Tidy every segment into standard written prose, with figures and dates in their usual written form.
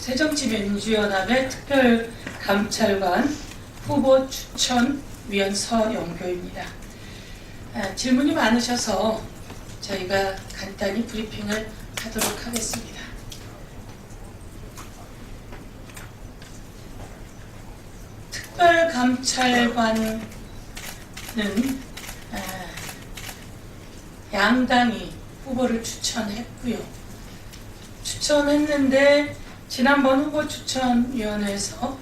새정치민주연합의 특별감찰관 후보 추천위원 서영교입니다. 질문이 많으셔서 저희가 간단히 브리핑을 하도록 하겠습니다. 특별감찰관은 양당이 후보를 추천했고요. 추천했는데 지난번 후보추천위원회에서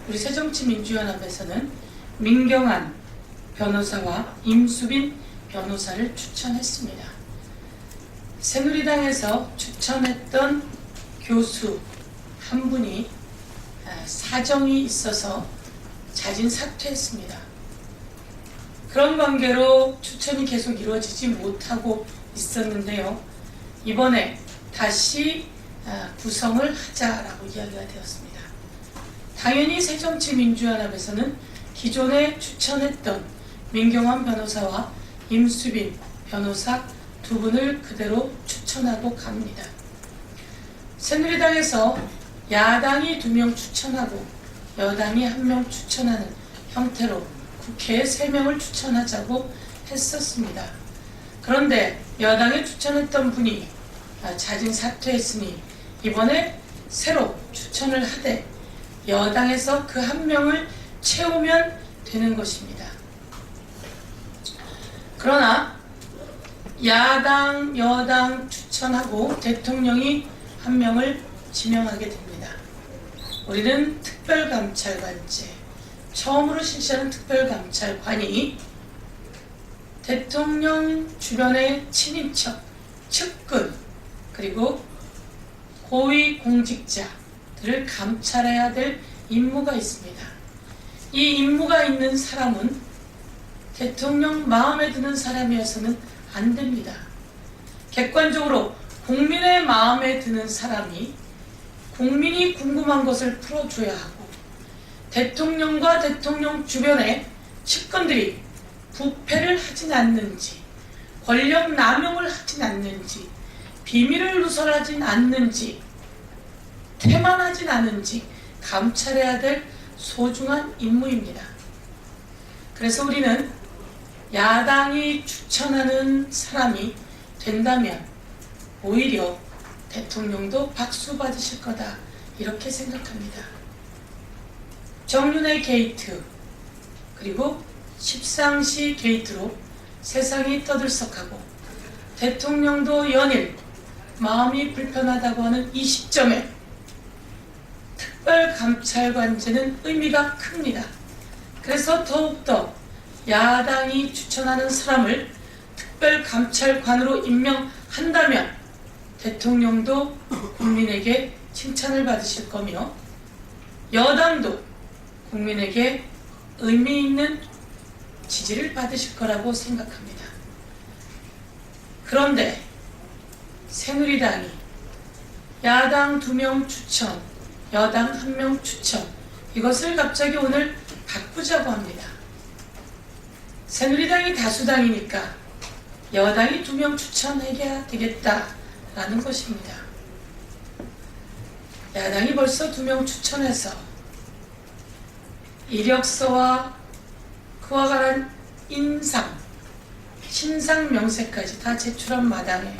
우리 새정치민주연합에서는 민경환 변호사와 임수빈 변호사를 추천했습니다. 새누리당에서 추천했던 교수 한 분이 사정이 있어서 자진 사퇴했습니다. 그런 관계로 추천이 계속 이루어지지 못하고 있었는데요. 이번에 다시 구성을 하자라고 이야기가 되었습니다. 당연히 새정치민주연합에서는 기존에 추천했던 민경환 변호사와 임수빈 변호사 두 분을 그대로 추천하고 갑니다. 새누리당에서 야당이 2명 추천하고 여당이 1명 추천하는 형태로 국회에 3명을 추천하자고 했었습니다. 그런데 여당이 추천했던 분이 자진 사퇴했으니 이번에 새로 추천을 하되 여당에서 그 1명을 채우면 되는 것입니다. 그러나 야당, 여당 추천하고 대통령이 1명을 지명하게 됩니다. 우리는 특별감찰관제, 처음으로 실시하는 특별감찰관이 대통령 주변의 친인척, 측근, 그리고 고위공직자들을 감찰해야 될 임무가 있습니다. 이 임무가 있는 사람은 대통령 마음에 드는 사람이어서는 안 됩니다. 객관적으로 국민의 마음에 드는 사람이 국민이 궁금한 것을 풀어줘야 하고 대통령과 대통령 주변의 측근들이 부패를 하진 않는지, 권력 남용을 하진 않는지, 비밀을 누설하진 않는지, 태만하진 않은지 감찰해야 될 소중한 임무입니다. 그래서 우리는 야당이 추천하는 사람이 된다면 오히려 대통령도 박수 받으실 거다 이렇게 생각합니다. 정윤회 게이트 그리고 십상시 게이트로 세상이 떠들썩하고 대통령도 연일 마음이 불편하다고 하는 이 시점에 특별감찰관제는 의미가 큽니다. 그래서 더욱더 야당이 추천하는 사람을 특별감찰관으로 임명한다면 대통령도 국민에게 칭찬을 받으실 거며 여당도 국민에게 의미 있는 지지를 받으실 거라고 생각합니다. 그런데 새누리당이 야당 2명 추천, 여당 1명 추천, 이것을 갑자기 오늘 바꾸자고 합니다. 새누리당이 다수당이니까 여당이 2명 추천해야 되겠다라는 것입니다. 야당이 벌써 2명 추천해서 이력서와 그와 관한 인상, 신상 명세까지 다 제출한 마당에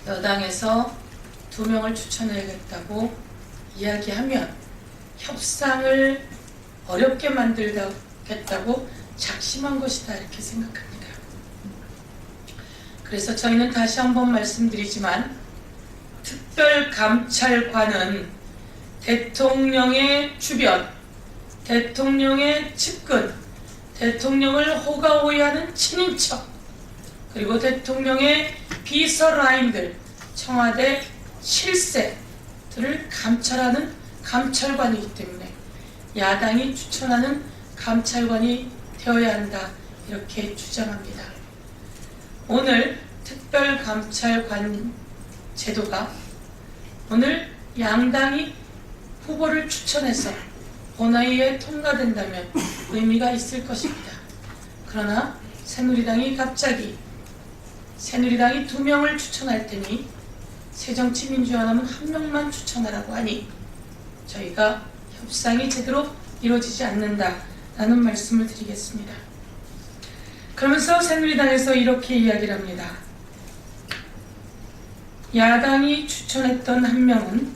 여당에서 2명을 추천해야겠다고 이야기하면 협상을 어렵게 만들겠다고 작심한 것이다 이렇게 생각합니다. 그래서 저희는 다시 한번 말씀드리지만 특별감찰관은 대통령의 주변, 대통령의 측근, 대통령을 호가호위하는 친인척, 그리고 대통령의 비서 라인들, 청와대 실세들을 감찰하는 감찰관이기 때문에 야당이 추천하는 감찰관이 되어야 한다 이렇게 주장합니다. 오늘 특별감찰관 제도가 오늘 양당이 후보를 추천해서 본회의에 통과된다면 의미가 있을 것입니다. 그러나 새누리당이 갑자기 새누리당이 2명을 추천할 테니 새정치민주연합은 한 명만 추천하라고 하니 저희가 협상이 제대로 이루어지지 않는다라는 말씀을 드리겠습니다. 그러면서 새누리당에서 이렇게 이야기를 합니다. 야당이 추천했던 한 명은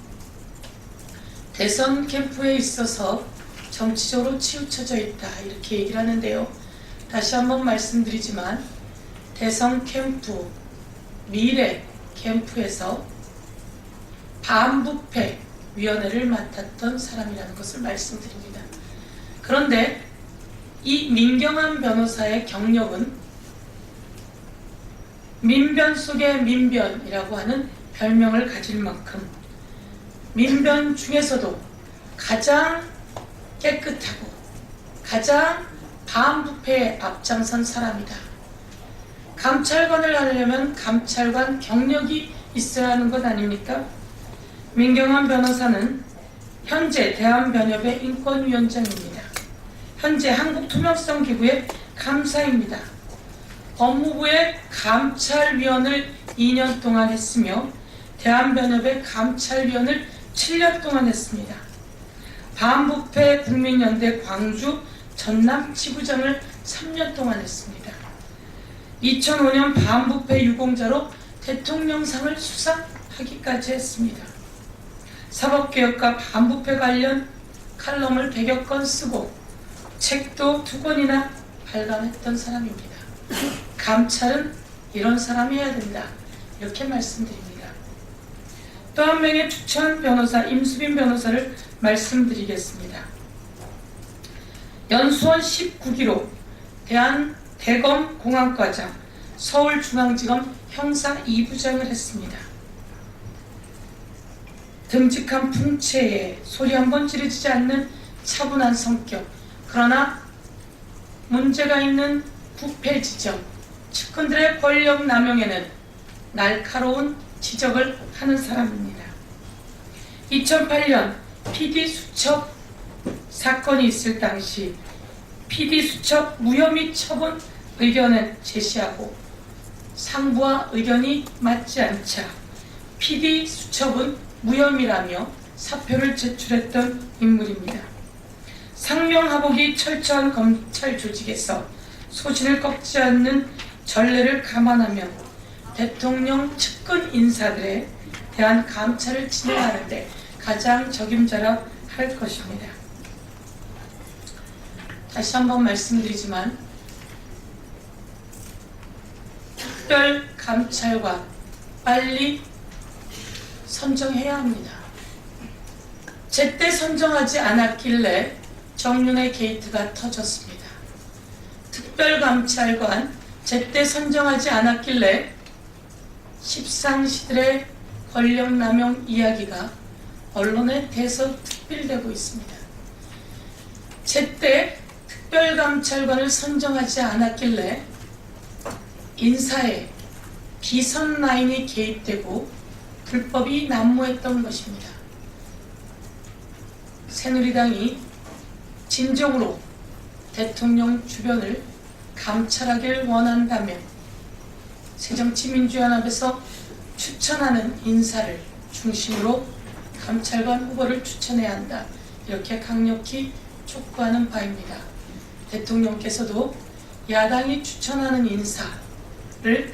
대선 캠프에 있어서 정치적으로 치우쳐져 있다, 이렇게 얘기를 하는데요. 다시 한번 말씀드리지만 대선 캠프, 미래 캠프에서 반부패 위원회를 맡았던 사람이라는 것을 말씀드립니다. 그런데 이 민경환 변호사의 경력은 민변 속의 민변이라고 하는 별명을 가질 만큼 민변 중에서도 가장 깨끗하고 가장 반부패에 앞장선 사람이다. 감찰관을 하려면 감찰관 경력이 있어야 하는 것 아닙니까? 민경환 변호사는 현재 대한변협의 인권위원장입니다. 현재 한국투명성기구의 감사입니다. 법무부의 감찰위원을 2년 동안 했으며 대한변협의 감찰위원을 7년 동안 했습니다. 반부패 국민연대 광주 전남 지부장을 3년 동안 했습니다. 2005년 반부패 유공자로 대통령상을 수상하기까지 했습니다. 사법개혁과 반부패 관련 칼럼을 100여 건 쓰고 책도 2권이나 발간했던 사람입니다. 감찰은 이런 사람이 해야 된다, 이렇게 말씀드립니다. 또 한 명의 추천 변호사 임수빈 변호사를 말씀드리겠습니다. 연수원 19기로 대검공안과장, 서울중앙지검 형사 2부장을 했습니다. 듬직한 풍채에 소리 한번 지르지 않는 차분한 성격, 그러나 문제가 있는 부패 지점, 측근들의 권력 남용에는 날카로운 지적을 하는 사람입니다. 2008년 PD 수첩 사건이 있을 당시 PD 수첩 무혐의 처분 의견을 제시하고 상부와 의견이 맞지 않자 PD 수첩은 무혐의라며 사표를 제출했던 인물입니다. 상명하복이 철저한 검찰 조직에서 소신을 꺾지 않는 전례를 감안하며 대통령 측근 인사들에 대한 감찰을 진행하는데 가장 적임자라 할 것입니다. 다시 한번 말씀드리지만 특별감찰관 빨리 선정해야 합니다. 제때 선정하지 않았길래 정윤회 게이트가 터졌습니다. 특별감찰관 제때 선정하지 않았길래 십상시들의 권력남용 이야기가 언론에 대서특필되고 있습니다. 제때 특별감찰관을 선정하지 않았길래 인사에 비선 라인이 개입되고 불법이 난무했던 것입니다. 새누리당이 진정으로 대통령 주변을 감찰하길 원한다면 새정치민주연합에서 추천하는 인사를 중심으로 감찰관 후보를 추천해야 한다, 이렇게 강력히 촉구하는 바입니다. 대통령께서도 야당이 추천하는 인사를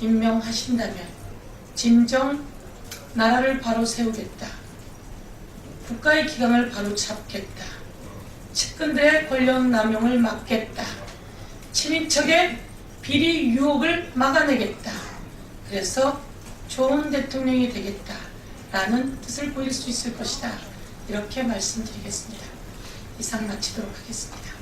임명하신다면 진정 나라를 바로 세우겠다, 국가의 기강을 바로 잡겠다, 측근들의 권력 남용을 막겠다, 친인척의 비리 유혹을 막아내겠다, 그래서 좋은 대통령이 되겠다 라는 뜻을 보일 수 있을 것이다, 이렇게 말씀드리겠습니다. 이상 마치도록 하겠습니다.